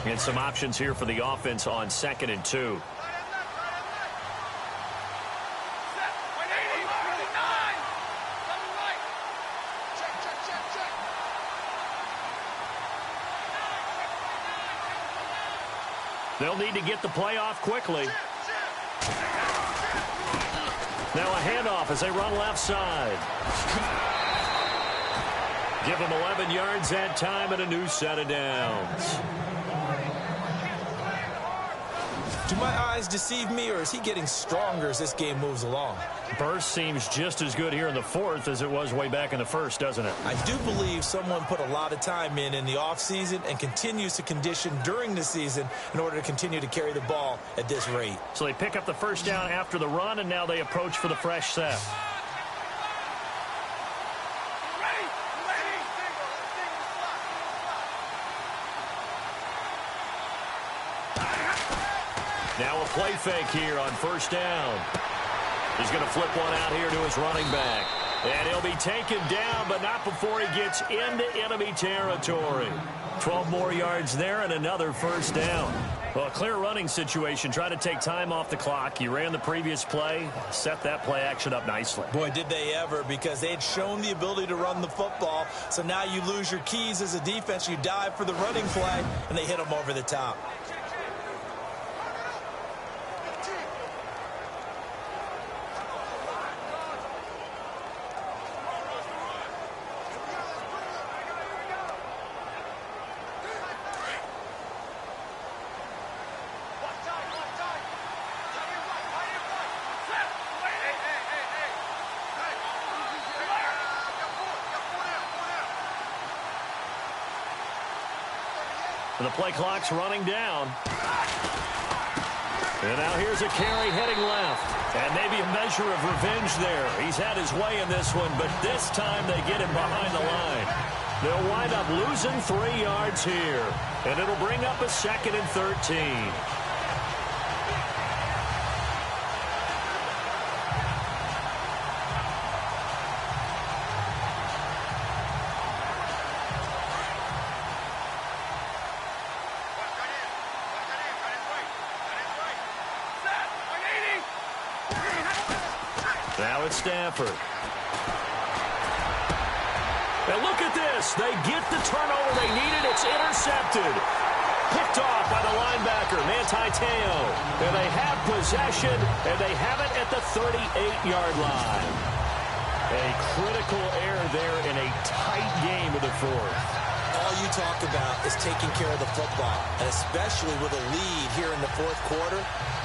And some options here for the offense on 2nd and 2. They'll need to get the play off quickly. Now a handoff as they run left side. Give them 11 yards that time and a new set of downs. Do my eyes deceive me, or is he getting stronger as this game moves along? Burst seems just as good here in the 4th as it was way back in the 1st, doesn't it? I do believe someone put a lot of time in the offseason and continues to condition during the season in order to continue to carry the ball at this rate. So they pick up the first down after the run, and now they approach for the fresh set. Now a play fake here on first down. He's going to flip one out here to his running back. And he'll be taken down, but not before he gets into enemy territory. 12 more yards there and another first down. Well, a clear running situation. Try to take time off the clock. He ran the previous play, set that play action up nicely. Boy, did they ever, because they had shown the ability to run the football. So now you lose your keys as a defense. You dive for the running play, and they hit them over the top. The play clock's running down. And now here's a carry heading left. And maybe a measure of revenge there. He's had his way in this one, but this time they get him behind the line. They'll wind up losing 3 yards here. And it'll bring up a 2nd and 13. Now it's Stafford. And look at this. They get the turnover they needed. It's intercepted. Picked off by the linebacker, Manti Te'o. And they have possession, and they have it at the 38-yard line. A critical error there in a tight game of the fourth. All you talk about is taking care of the football, and especially with a lead here in the fourth quarter.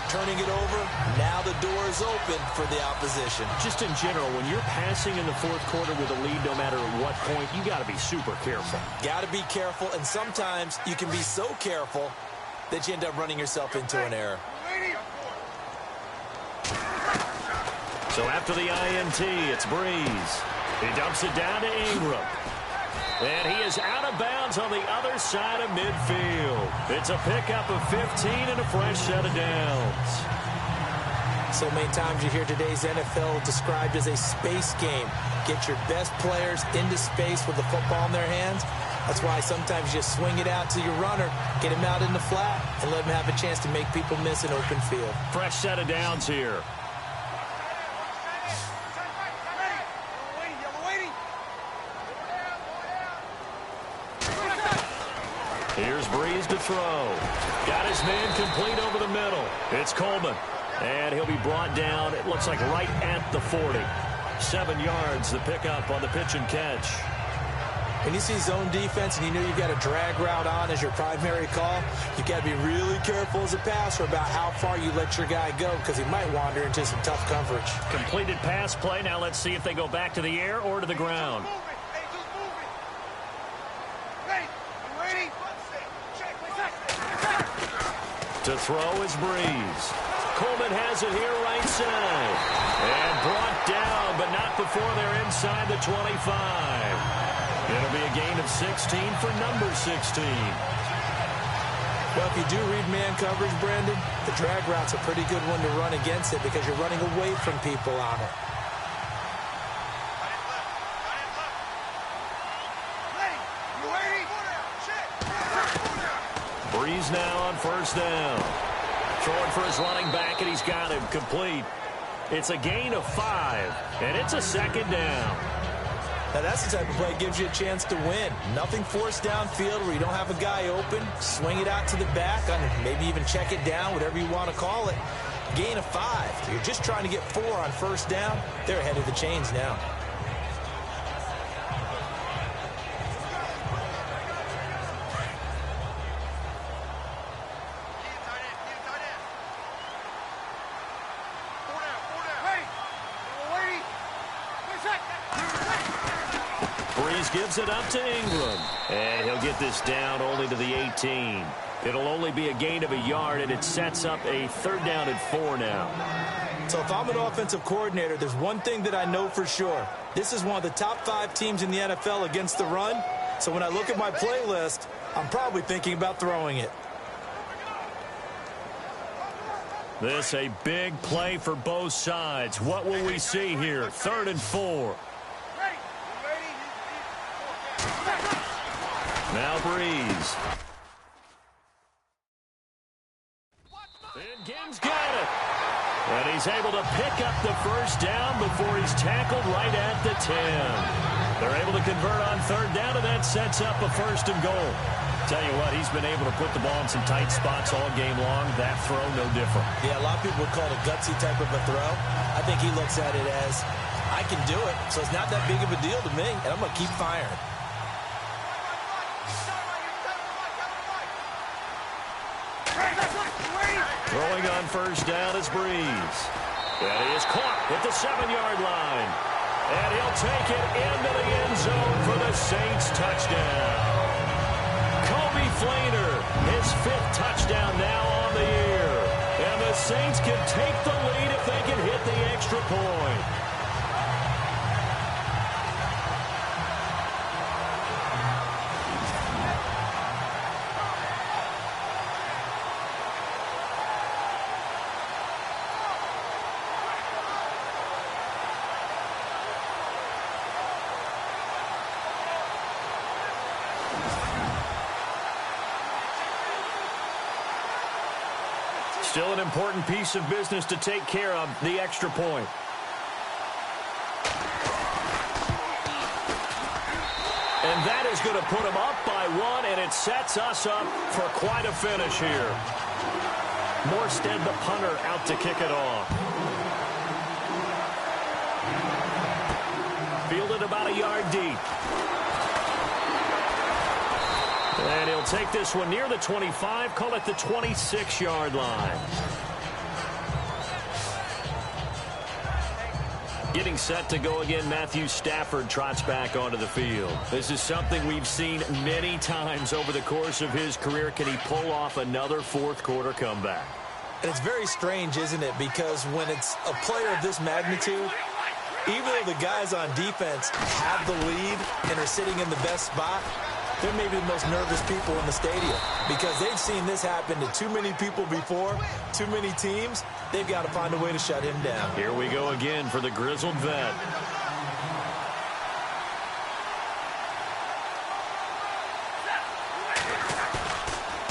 Turning it over, now the door is open for the opposition. Just in general, when you're passing in the fourth quarter with a lead, no matter at what point, you got to be super careful. Got to be careful, and sometimes you can be so careful that you end up running yourself into an error. So after the INT, it's Breeze. He dumps it down to Ingram. And he is out of bounds on the other side of midfield. It's a pickup of 15 and a fresh set of downs. So many times you hear today's NFL described as a space game. Get your best players into space with the football in their hands. That's why sometimes you just swing it out to your runner, get him out in the flat, and let him have a chance to make people miss an open field. Fresh set of downs here. Here's Breeze to throw. Got his man complete over the middle. It's Coleman. And he'll be brought down, it looks like right at the 40. 7 yards, the pickup on the pitch and catch. When you see zone defense and you know you've got a drag route on as your primary call, you've got to be really careful as a passer about how far you let your guy go, because he might wander into some tough coverage. Completed pass play. Now let's see if they go back to the air or to the ground. To throw is Breeze. Coleman has it here right side. And brought down, but not before they're inside the 25. It'll be a gain of 16 for number 16. Well, if you do read man coverage, Brandon, the drag route's a pretty good one to run against it because you're running away from people on it. Breeze now on first down. Throwing for his running back, and he's got him complete. It's a gain of 5, and it's a 2nd down. Now that's the type of play that gives you a chance to win. Nothing forced downfield where you don't have a guy open. Swing it out to the back, maybe even check it down, whatever you want to call it. Gain of 5. You're just trying to get 4 on first down. They're ahead of the chains now. Gives it up to Ingram. And he'll get this down only to the 18. It'll only be a gain of a yard, and it sets up a 3rd down and 4 now. So if I'm an offensive coordinator, there's one thing that I know for sure. This is one of the top 5 teams in the NFL against the run. So when I look at my playlist, I'm probably thinking about throwing it. This a big play for both sides. What will we see here? 3rd and 4. Now Breeze. And Gibbs got it. And he's able to pick up the first down before he's tackled right at the 10. They're able to convert on third down, and that sets up a 1st and goal. Tell you what, he's been able to put the ball in some tight spots all game long. That throw, no different. Yeah, a lot of people would call it a gutsy type of a throw. I think he looks at it as, I can do it, so it's not that big of a deal to me, and I'm going to keep firing. Throwing on first down is Breeze. And he is caught at the 7-yard line. And he'll take it into the end zone for the Saints touchdown. Kobe Flainer, his 5th touchdown now on the year. And the Saints can take the lead if they can hit the extra point. Still an important piece of business to take care of, the extra point. And that is going to put them up by 1, and it sets us up for quite a finish here. Morstead, the punter, out to kick it off. Fielded about a yard deep. And he'll take this one near the 25, call it the 26-yard line. Getting set to go again, Matthew Stafford trots back onto the field. This is something we've seen many times over the course of his career. Can he pull off another fourth-quarter comeback? And it's very strange, isn't it? Because when it's a player of this magnitude, even though the guys on defense have the lead and are sitting in the best spot, they're maybe the most nervous people in the stadium because they've seen this happen to too many people before, too many teams. They've got to find a way to shut him down. Here we go again for the grizzled vet.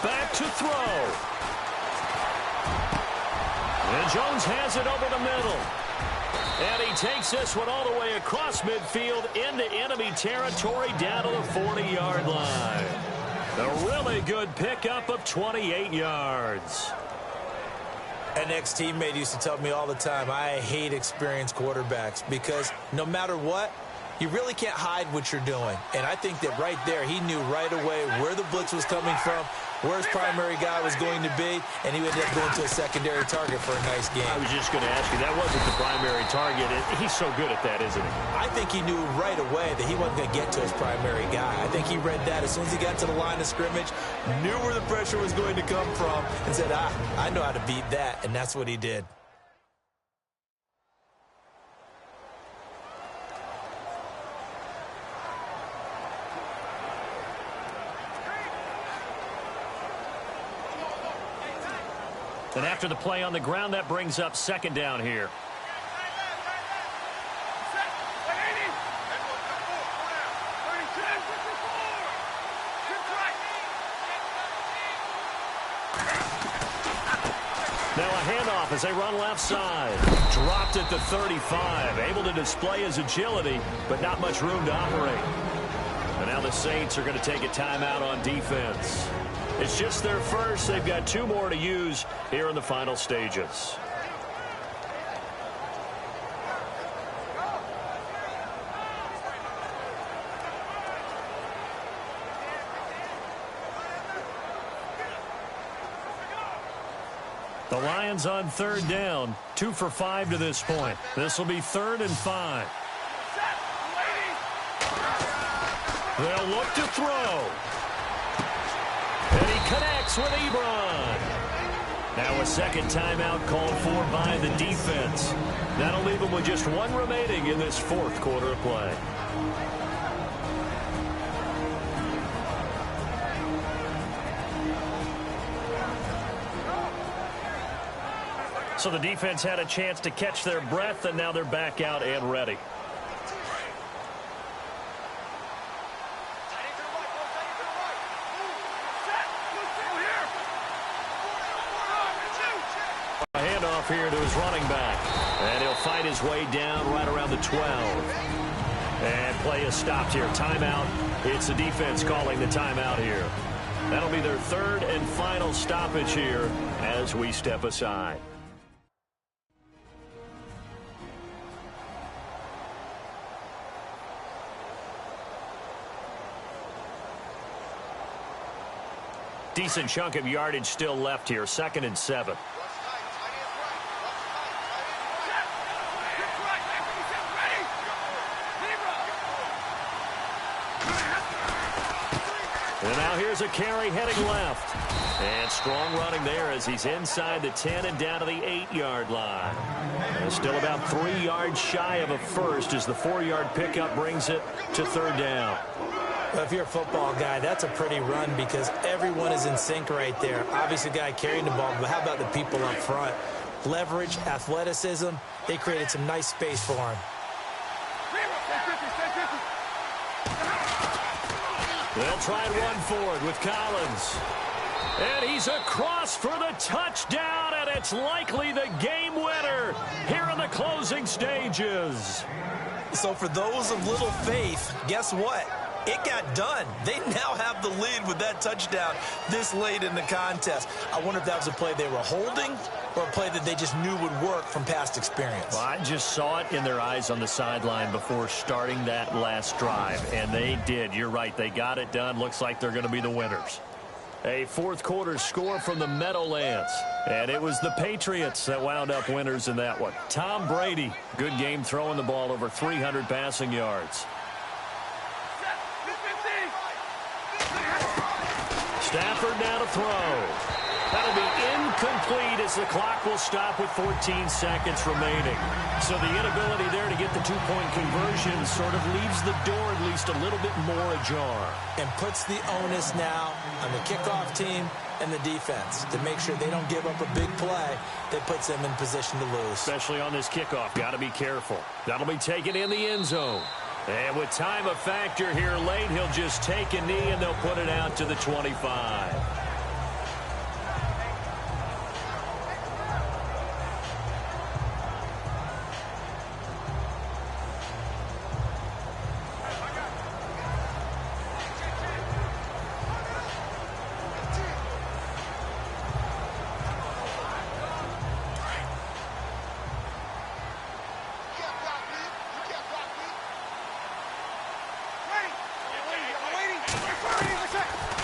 Back to throw. And Jones has it over the middle. And he takes this one all the way across midfield into enemy territory down to the 40-yard line. A really good pickup of 28 yards. An ex-teammate used to tell me all the time, I hate experienced quarterbacks because no matter what, you really can't hide what you're doing. And I think that right there, he knew right away where the blitz was coming from, where his primary guy was going to be, and he ended up going to a secondary target for a nice game. I was just going to ask you, that wasn't the primary target. He's so good at that, isn't he? I think he knew right away that he wasn't going to get to his primary guy. I think he read that as soon as he got to the line of scrimmage, knew where the pressure was going to come from, and said, I know how to beat that, and that's what he did. And after the play on the ground, that brings up second down here. Now a handoff as they run left side. Dropped at the 35. Able to display his agility, but not much room to operate. And now the Saints are going to take a timeout on defense. It's just their first. They've got 2 more to use here in the final stages. The Lions on third down, 2 for 5 to this point. This will be 3rd and 5. They'll look to throw. And he connects with Ebron. Now a second timeout called for by the defense. That'll leave them with just 1 remaining in this 4th quarter of play. So the defense had a chance to catch their breath, and now they're back out and ready. running back. And he'll fight his way down right around the 12. And play is stopped here. Timeout. It's the defense calling the timeout here. That'll be their third and final stoppage here as we step aside. Decent chunk of yardage still left here. 2nd and 7. And now here's a carry heading left. And strong running there as he's inside the 10 and down to the 8-yard line. And still about 3 yards shy of a first as the 4-yard pickup brings it to 3rd down. Well, if you're a football guy, that's a pretty run because everyone is in sync right there. Obviously, the guy carrying the ball, but how about the people up front? Leverage, athleticism, they created some nice space for him. They'll try and run forward with Collins. And he's across for the touchdown, and it's likely the game winner here in the closing stages. So for those of little faith, guess what? It got done. They now have the lead with that touchdown this late in the contest. I wonder if that was a play they were holding or a play that they just knew would work from past experience. Well, I just saw it in their eyes on the sideline before starting that last drive, and they did. You're right. They got it done. Looks like they're going to be the winners. A fourth-quarter score from the Meadowlands, and it was the Patriots that wound up winners in that one. Tom Brady, good game throwing the ball over 300 passing yards. Stafford now to throw. That'll be incomplete as the clock will stop with 14 seconds remaining. So the inability there to get the two-point conversion sort of leaves the door at least a little bit more ajar. And puts the onus now on the kickoff team and the defense to make sure they don't give up a big play that puts them in position to lose. Especially on this kickoff. Got to be careful. That'll be taken in the end zone. And with time a factor here late, he'll just take a knee and they'll put it out to the 25.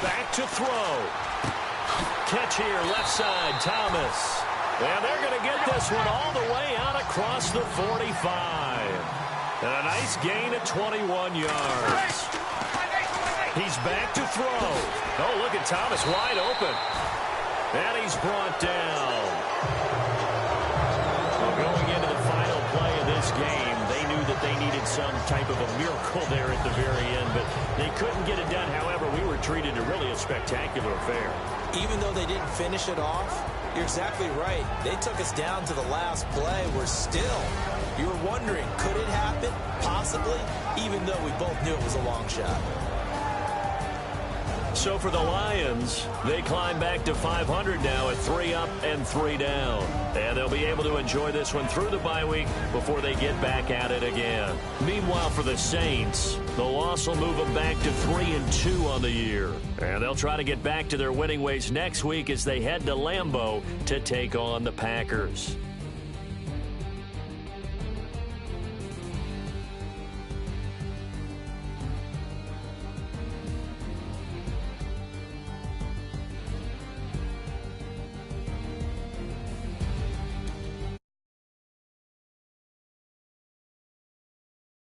Back to throw. Catch here, left side, Thomas. And they're going to get this one all the way out across the 45. And a nice gain at 21 yards. He's back to throw. Oh, look at Thomas wide open. And he's brought down. Well, going into the final play of this game, they knew that they needed some type of a miracle there at the very end, but they couldn't get it done. However, we were treated to really a spectacular affair. Even though they didn't finish it off, you're exactly right. They took us down to the last play. We're still, you were wondering, could it happen? Possibly, even though we both knew it was a long shot. So for the Lions, they climb back to 500 now at 3 up and 3 down. And they'll be able to enjoy this one through the bye week before they get back at it again. Meanwhile, for the Saints, the loss will move them back to 3-2 on the year. And they'll try to get back to their winning ways next week as they head to Lambeau to take on the Packers.